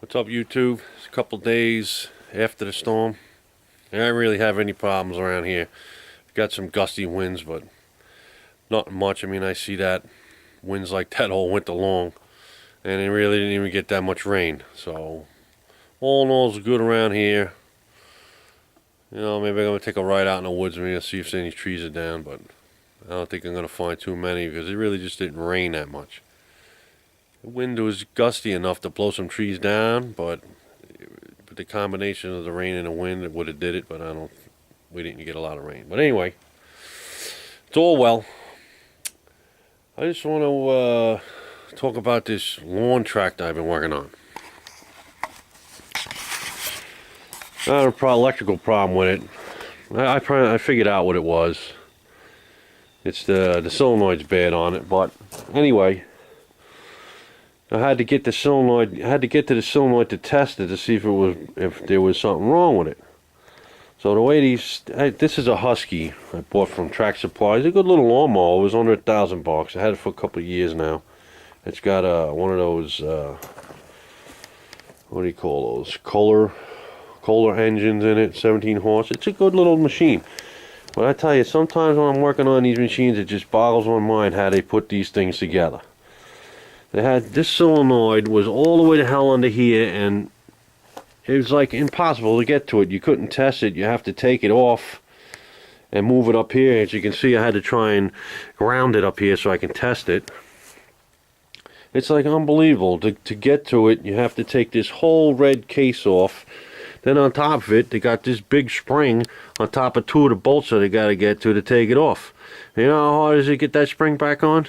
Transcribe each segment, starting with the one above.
What's up, YouTube? It's a couple days after the storm. I don't really have any problems around here. Got some gusty winds, but not much. I mean, I see that winds like that all winter long, and it really didn't even get that much rain. So, all in all, it's good around here. You know, maybe I'm gonna take a ride out in the woods and see if any trees are down, but I don't think I'm gonna find too many because it really just didn't rain that much. The wind was gusty enough to blow some trees down, but the combination of the rain and the wind would have did it, but we didn't get a lot of rain. But anyway, it's all well. I just want to talk about this lawn tractor I've been working on. I had an electrical problem with it. I figured out what it was. It's the solenoid's bad on it, but anyway, I had to get the solenoid. I had to get to the solenoid to test it to see if there was something wrong with it. So the way this is a Husky I bought from Track Supply. It's a good little lawnmower. It was under $1,000. I had it for a couple of years now. It's got one of those what do you call those? Kohler engines in it, 17 horse. It's a good little machine. But I tell you, sometimes when I'm working on these machines, it just boggles my mind how they put these things together. They had this solenoid was all the way to hell under here, and it was like impossible to get to it. You couldn't test it. You have to take it off and move it up here. As you can see, I had to try and ground it up here so I can test it. It's like unbelievable. To get to it, you have to take this whole red case off. Then on top of it, they got this big spring on top of two of the bolts that they got to get to take it off. You know how hard is it to get that spring back on?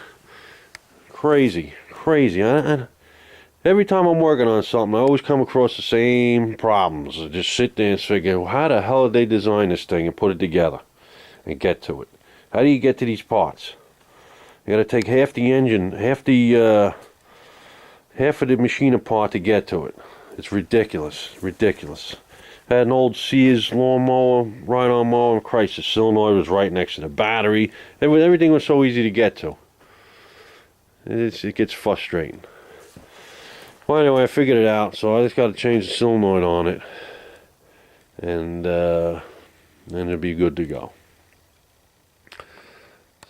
Crazy. Every time I'm working on something, I always come across the same problems. I just sit there and figure, well, how the hell did they design this thing and put it together and get to it? How do you get to these parts? You got to take half the engine, half of the machine apart to get to it. It's ridiculous. I had an old Sears lawnmower, ride-on mower, and Christ, the solenoid was right next to the battery. Everything was so easy to get to. It gets frustrating. Well, anyway, I figured it out, so I just got to change the solenoid on it, and then it'll be good to go.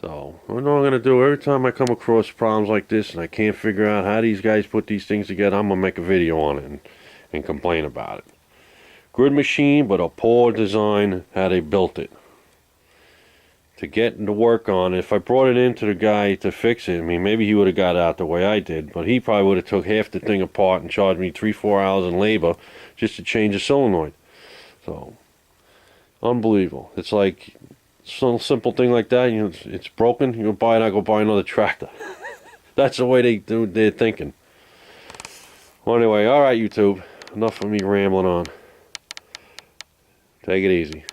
So, what I'm going to do, every time I come across problems like this and I can't figure out how these guys put these things together, I'm going to make a video on it and complain about it. Good machine, but a poor design, how they built it. To get to work on it, if I brought it into the guy to fix it, I mean, maybe he would have got it out the way I did, but he probably would have took half the thing apart and charged me 3-4 hours in labor just to change the solenoid. So, unbelievable. It's like some simple thing like that, you know, it's broken, you go buy it, I go buy another tractor. That's the way they're thinking. Well, anyway, alright, YouTube, enough of me rambling on. Take it easy.